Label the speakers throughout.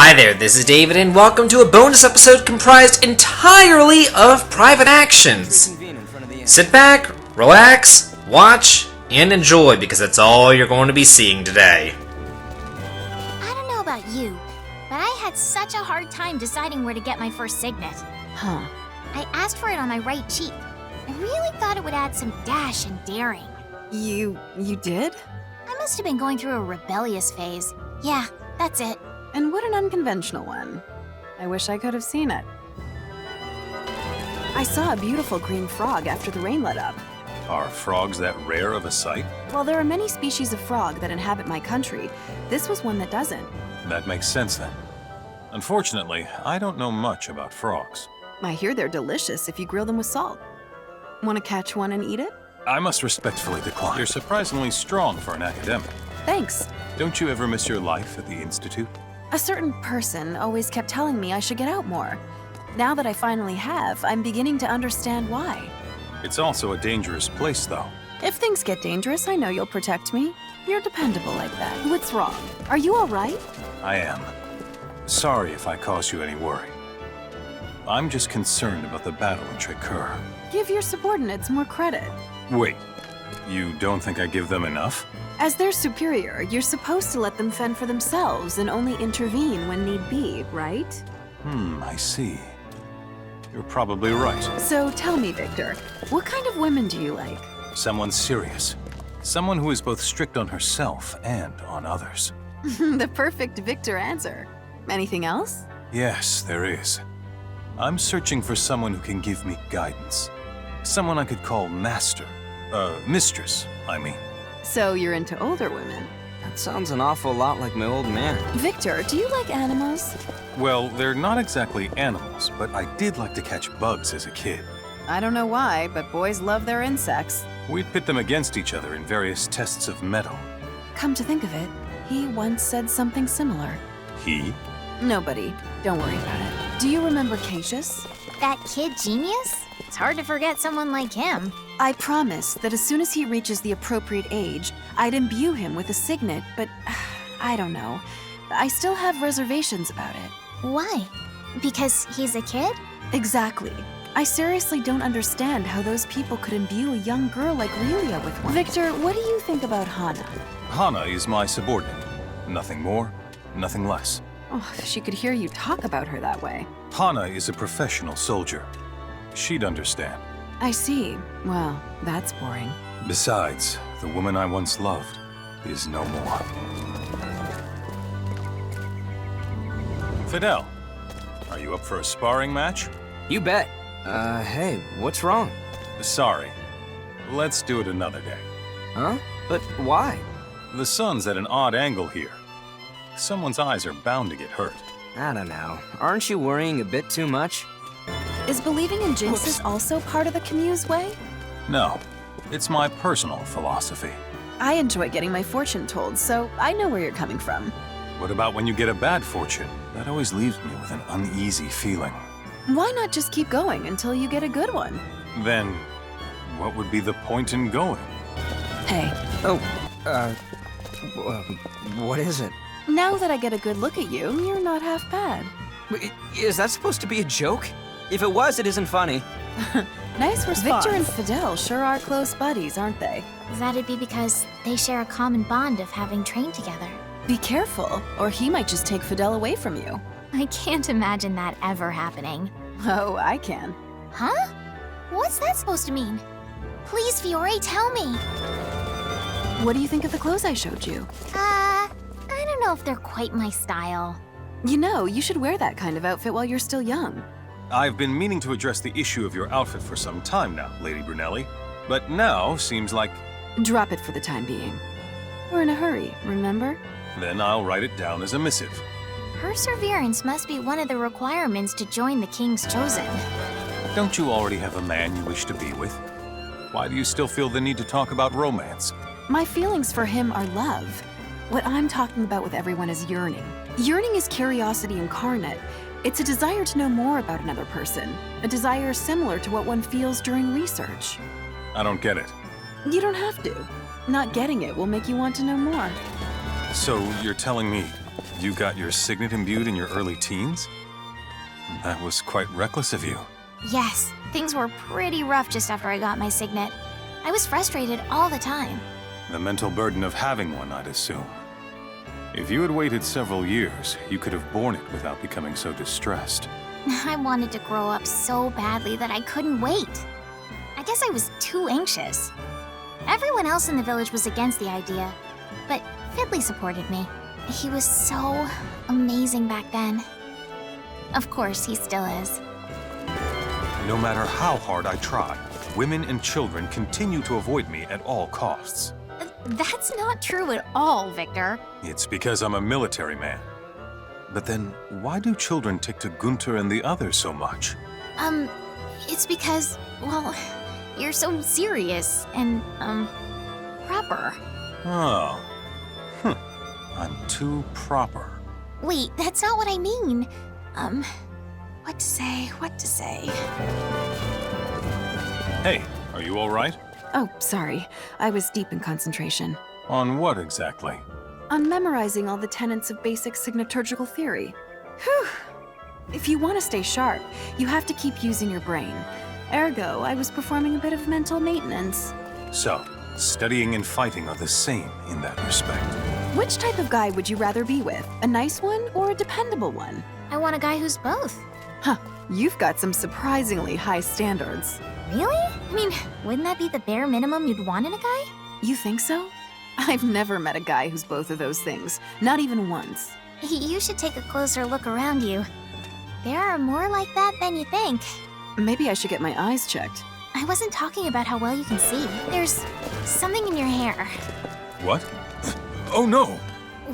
Speaker 1: Hi there, this is David, and welcome to a bonus episode comprised entirely of private actions. Sit back, relax, watch, and enjoy, because that's all you're going to be seeing today.
Speaker 2: I don't know about you, but I had such a hard time deciding where to get my first signet.
Speaker 3: Huh.
Speaker 2: I asked for it on my right cheek. I really thought it would add some dash and daring.
Speaker 3: You did?
Speaker 2: I must have been going through a rebellious phase. Yeah, that's it.
Speaker 3: And what an unconventional one. I wish I could have seen it. I saw a beautiful green frog after the rain let up.
Speaker 4: Are frogs that rare of a sight?
Speaker 3: While there are many species of frog that inhabit my country, this was one that doesn't.
Speaker 4: That makes sense then. Unfortunately, I don't know much about frogs.
Speaker 3: I hear they're delicious if you grill them with salt. Want to catch one and eat it?
Speaker 4: I must respectfully decline. You're surprisingly strong for an academic.
Speaker 3: Thanks.
Speaker 4: Don't you ever miss your life at the Institute?
Speaker 3: A certain person always kept telling me I should get out more. Now that I finally have, I'm beginning to understand why.
Speaker 4: It's also a dangerous place, though.
Speaker 3: If things get dangerous, I know you'll protect me. You're dependable like that. What's wrong? Are you all right?
Speaker 4: I am. Sorry if I cause you any worry. I'm just concerned about the battle in Trikur.
Speaker 3: Give your subordinates more credit.
Speaker 4: Wait, you don't think I give them enough?
Speaker 3: As their superior, you're supposed to let them fend for themselves and only intervene when need be, right?
Speaker 4: I see. You're probably right.
Speaker 3: So tell me, Victor, what kind of women do you like?
Speaker 4: Someone serious. Someone who is both strict on herself and on others.
Speaker 3: The perfect Victor answer. Anything else?
Speaker 4: Yes, there is. I'm searching for someone who can give me guidance. Someone I could call master. Mistress, I mean.
Speaker 3: So you're into older women.
Speaker 5: That sounds an awful lot like my old man.
Speaker 3: Victor, do you like animals?
Speaker 4: Well, they're not exactly animals, but I did like to catch bugs as a kid.
Speaker 3: I don't know why, but boys love their insects.
Speaker 4: We'd pit them against each other in various tests of metal.
Speaker 3: Come to think of it, he once said something similar.
Speaker 4: He?
Speaker 3: Nobody. Don't worry about it. Do you remember Cassius?
Speaker 2: That kid genius? It's hard to forget someone like him.
Speaker 3: I promised that as soon as he reaches the appropriate age, I'd imbue him with a signet, but I don't know. I still have reservations about it.
Speaker 2: Why? Because he's a kid?
Speaker 3: Exactly. I seriously don't understand how those people could imbue a young girl like Relia with one. Victor, what do you think about Hana?
Speaker 4: Hana is my subordinate. Nothing more, nothing less.
Speaker 3: Oh, if she could hear you talk about her that way.
Speaker 4: Hana is a professional soldier. She'd understand.
Speaker 3: I see. Well, that's boring.
Speaker 4: Besides, the woman I once loved is no more. Fidel, are you up for a sparring match?
Speaker 5: You bet. Hey, what's wrong?
Speaker 4: Sorry. Let's do it another day.
Speaker 5: Huh? But why?
Speaker 4: The sun's at an odd angle here. Someone's eyes are bound to get hurt.
Speaker 5: I don't know. Aren't you worrying a bit too much?
Speaker 3: Is believing in jinxes also part of the Camus way?
Speaker 4: No, it's my personal philosophy.
Speaker 3: I enjoy getting my fortune told, so I know where you're coming from.
Speaker 4: What about when you get a bad fortune? That always leaves me with an uneasy feeling.
Speaker 3: Why not just keep going until you get a good one?
Speaker 4: Then, what would be the point in going?
Speaker 3: Hey,
Speaker 5: Oh, what is it?
Speaker 3: now that I get a good look at you, you're not half bad.
Speaker 5: Is that supposed to be a joke? If it was, it isn't funny.
Speaker 3: Nice response. Victor and Fidel sure are close buddies, aren't they?
Speaker 2: That'd be because they share a common bond of having trained together.
Speaker 3: Be careful, or he might just take Fidel away from you.
Speaker 2: I can't imagine that ever happening.
Speaker 3: Oh, I can.
Speaker 2: Huh? What's that supposed to mean? Please, Fiore, tell me.
Speaker 3: What do you think of the clothes I showed you?
Speaker 2: I don't know if they're quite my style.
Speaker 3: You know, you should wear that kind of outfit while you're still young.
Speaker 4: I've been meaning to address the issue of your outfit for some time now, Lady Brunelli. But now seems like...
Speaker 3: Drop it for the time being. We're in a hurry, remember?
Speaker 4: Then I'll write it down as a missive.
Speaker 2: Perseverance must be one of the requirements to join the King's Chosen.
Speaker 4: Don't you already have a man you wish to be with? Why do you still feel the need to talk about romance?
Speaker 3: My feelings for him are love. What I'm talking about with everyone is yearning. Yearning is curiosity incarnate. It's a desire to know more about another person. A desire similar to what one feels during research.
Speaker 4: I don't get it.
Speaker 3: You don't have to. Not getting it will make you want to know more.
Speaker 4: So you're telling me You got your signet imbued in your early teens? That was quite reckless of you.
Speaker 2: Yes, things were pretty rough just after I got my signet. I was frustrated all the time.
Speaker 4: The mental burden of having one, I'd assume. If you had waited several years, you could have borne it without becoming so distressed.
Speaker 2: I wanted to grow up so badly that I couldn't wait. I guess I was too anxious. Everyone else in the village was against the idea, but Fiddly supported me. He was so amazing back then. Of course, he still is.
Speaker 4: No matter how hard I try, women and children continue to avoid me at all costs.
Speaker 2: That's not true at all, Victor.
Speaker 4: It's because I'm a military man. But then, why do children take to Gunther and the others so much?
Speaker 2: It's because, well, you're so serious and, proper.
Speaker 4: Oh. I'm too proper.
Speaker 2: Wait, that's not what I mean. What to say?
Speaker 4: Hey, are you all right?
Speaker 3: Oh, sorry. I was deep in concentration.
Speaker 4: On what exactly?
Speaker 3: On memorizing all the tenets of basic signaturgical theory. Whew. If you want to stay sharp, you have to keep using your brain. Ergo, I was performing a bit of mental maintenance.
Speaker 4: So, studying and fighting are the same in that respect.
Speaker 3: Which type of guy would you rather be with? A nice one or a dependable one?
Speaker 2: I want a guy who's both.
Speaker 3: Huh, you've got some surprisingly high standards.
Speaker 2: Really? I mean, wouldn't that be the bare minimum you'd want in a guy?
Speaker 3: You think so? I've never met a guy who's both of those things, not even once.
Speaker 2: You should take a closer look around you. There are more like that than you think.
Speaker 3: Maybe I should get my eyes checked.
Speaker 2: I wasn't talking about how well you can see. There's something in your hair.
Speaker 4: What? Oh no!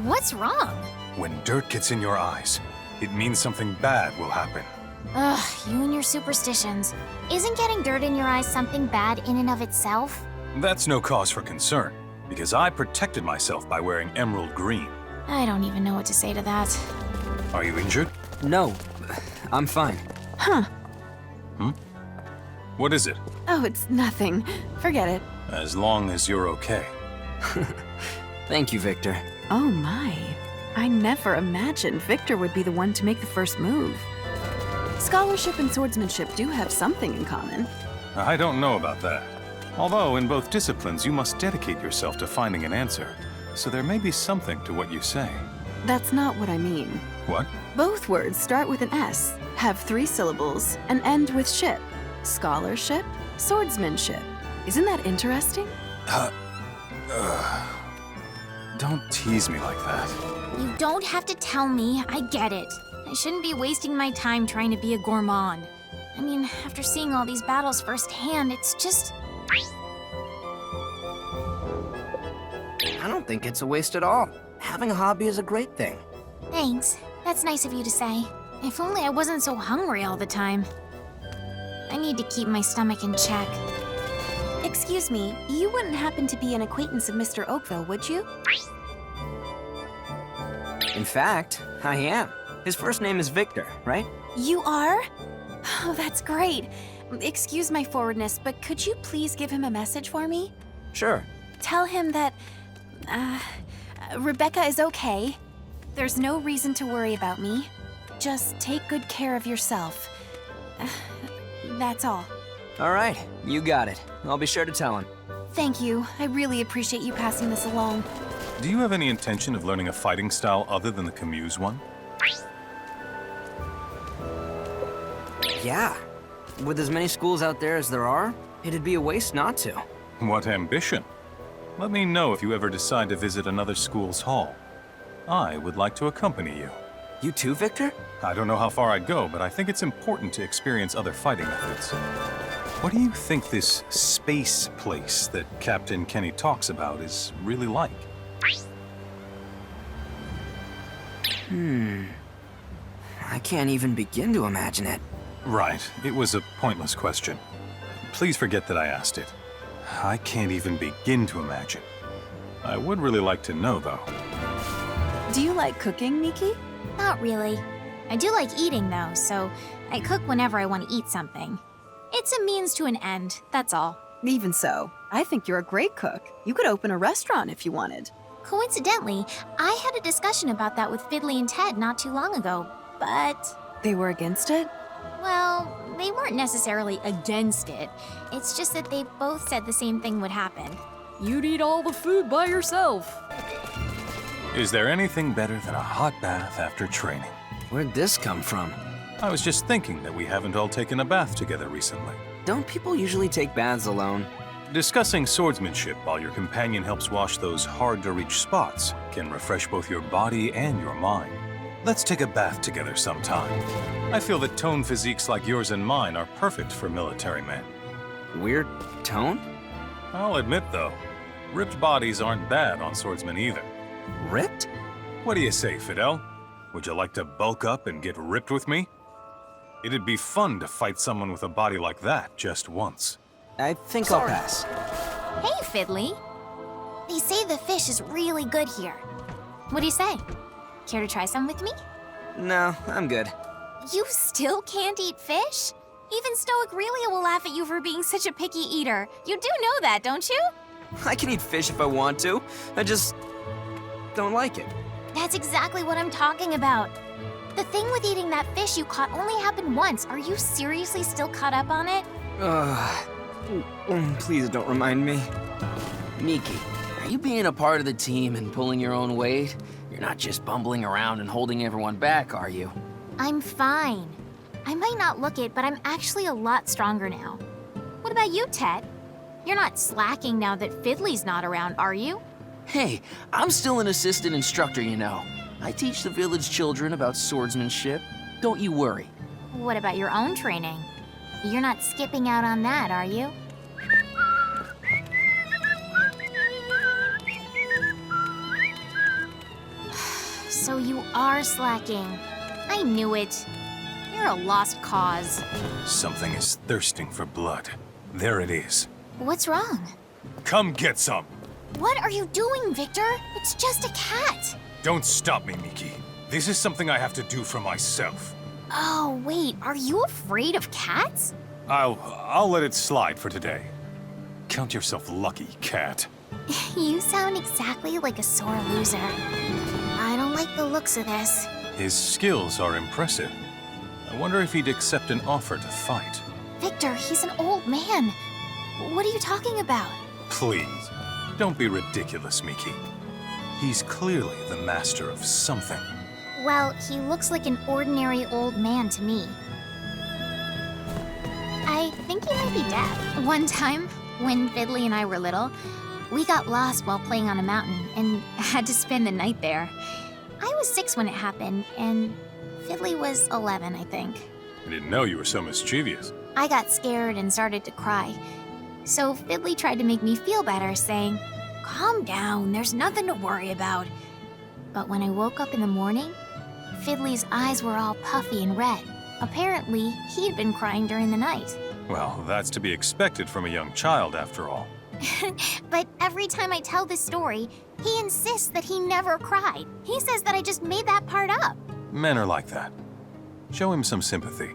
Speaker 2: What's wrong?
Speaker 4: When dirt gets in your eyes, it means something bad will happen.
Speaker 2: Ugh, you and your superstitions. Isn't getting dirt in your eyes something bad in and of itself?
Speaker 4: That's no cause for concern, because I protected myself by wearing emerald green.
Speaker 2: I don't even know what to say to that.
Speaker 4: Are you injured?
Speaker 5: No, I'm fine.
Speaker 3: Huh.
Speaker 4: What is it?
Speaker 3: Oh, it's nothing. Forget it.
Speaker 4: As long as you're okay.
Speaker 5: Thank you, Victor.
Speaker 3: Oh my. I never imagined Victor would be the one to make the first move. Scholarship and swordsmanship do have something in common.
Speaker 4: I don't know about that. Although, in both disciplines, you must dedicate yourself to finding an answer. So there may be something to what you say.
Speaker 3: That's not what I mean.
Speaker 4: What?
Speaker 3: Both words start with an S, have 3 syllables, and end with ship. Scholarship, swordsmanship. Isn't that interesting?
Speaker 4: Don't tease me like that.
Speaker 2: You don't have to tell me. I get it. I shouldn't be wasting my time trying to be a gourmand. I mean, after seeing all these battles firsthand, it's just...
Speaker 5: I don't think it's a waste at all. Having a hobby is a great thing.
Speaker 2: Thanks. That's nice of you to say. If only I wasn't so hungry all the time. I need to keep my stomach in check. Excuse me, you wouldn't happen to be an acquaintance of Mr. Oakville, would you?
Speaker 5: In fact, I am. His first name is Victor, right?
Speaker 2: You are? Oh, that's great. Excuse my forwardness, but could you please give him a message for me?
Speaker 5: Sure.
Speaker 2: Tell him that, Rebecca is okay. There's no reason to worry about me. Just take good care of yourself. That's all.
Speaker 5: All right, you got it. I'll be sure to tell him.
Speaker 2: Thank you. I really appreciate you passing this along.
Speaker 4: Do you have any intention of learning a fighting style other than the Camus one?
Speaker 5: Yeah. With as many schools out there as there are, it'd be a waste not to.
Speaker 4: What ambition! Let me know if you ever decide to visit another school's hall. I would like to accompany you.
Speaker 5: You too, Victor?
Speaker 4: I don't know how far I'd go, but I think it's important to experience other fighting methods. What do you think this space place that Captain Kenny talks about is really like?
Speaker 5: I can't even begin to imagine it.
Speaker 4: Right, it was a pointless question. Please forget that I asked it. I can't even begin to imagine. I would really like to know, though.
Speaker 3: Do you like cooking, Miki?
Speaker 2: Not really. I do like eating, though, so I cook whenever I want to eat something. It's a means to an end, that's all.
Speaker 3: Even so, I think you're a great cook. You could open a restaurant if you wanted.
Speaker 2: Coincidentally, I had a discussion about that with Fiddly and Ted not too long ago, but...
Speaker 3: They were against it?
Speaker 2: Well, they weren't necessarily against it. It's just that they both said the same thing would happen.
Speaker 6: You'd eat all the food by yourself.
Speaker 4: Is there anything better than a hot bath after training?
Speaker 5: Where'd this come from?
Speaker 4: I was just thinking that we haven't all taken a bath together recently.
Speaker 5: Don't people usually take baths alone?
Speaker 4: Discussing swordsmanship while your companion helps wash those hard-to-reach spots can refresh both your body and your mind. Let's take a bath together sometime. I feel that toned physiques like yours and mine are perfect for military men.
Speaker 5: Weird tone?
Speaker 4: I'll admit, though, ripped bodies aren't bad on swordsmen either.
Speaker 5: Ripped?
Speaker 4: What do you say, Fidel? Would you like to bulk up and get ripped with me? It'd be fun to fight someone with a body like that just once.
Speaker 5: I think I'll pass.
Speaker 2: Hey, Fiddly. They say the fish is really good here. What do you say? Care to try some with me?
Speaker 5: No, I'm good.
Speaker 2: You still can't eat fish? Even Stoic Relia will laugh at you for being such a picky eater. You do know that, don't you?
Speaker 5: I can eat fish if I want to. I just don't like it.
Speaker 2: That's exactly what I'm talking about. The thing with eating that fish you caught only happened once. Are you seriously still caught up on it?
Speaker 5: Please don't remind me. Miki, are you being a part of the team and pulling your own weight? You're not just bumbling around and holding everyone back, are you?
Speaker 2: I'm fine. I might not look it, but I'm actually a lot stronger now. What about you, Ted? You're not slacking now that Fiddly's not around, are you?
Speaker 5: Hey, I'm still an assistant instructor, you know. I teach the village children about swordsmanship. Don't you worry.
Speaker 2: What about your own training? You're not skipping out on that, are you? So you are slacking. I knew it. You're a lost cause.
Speaker 4: Something is thirsting for blood. There it is.
Speaker 2: What's wrong?
Speaker 4: Come get some!
Speaker 2: What are you doing, Victor? It's just a cat.
Speaker 4: Don't stop me, Miki. This is something I have to do for myself.
Speaker 2: Oh, wait, are you afraid of cats?
Speaker 4: I'll let it slide for today. Count yourself lucky, cat.
Speaker 2: You sound exactly like a sore loser. I don't like the looks of this.
Speaker 4: His skills are impressive. I wonder if he'd accept an offer to fight.
Speaker 2: Victor, he's an old man. What are you talking about?
Speaker 4: Please, don't be ridiculous, Miki. He's clearly the master of something.
Speaker 2: Well, he looks like an ordinary old man to me. I think he might be deaf. One time, when Fiddly and I were little, we got lost while playing on a mountain and had to spend the night there. I was 6 when it happened, and Fiddly was 11, I think.
Speaker 4: I didn't know you were so mischievous.
Speaker 2: I got scared and started to cry. So Fiddly tried to make me feel better, saying, "Calm down, there's nothing to worry about." But when I woke up in the morning, Fiddly's eyes were all puffy and red. Apparently, he'd been crying during the night.
Speaker 4: Well, that's to be expected from a young child, after all.
Speaker 2: But every time I tell this story, he insists that he never cried. He says that I just made that part up.
Speaker 4: Men are like that. Show him some sympathy.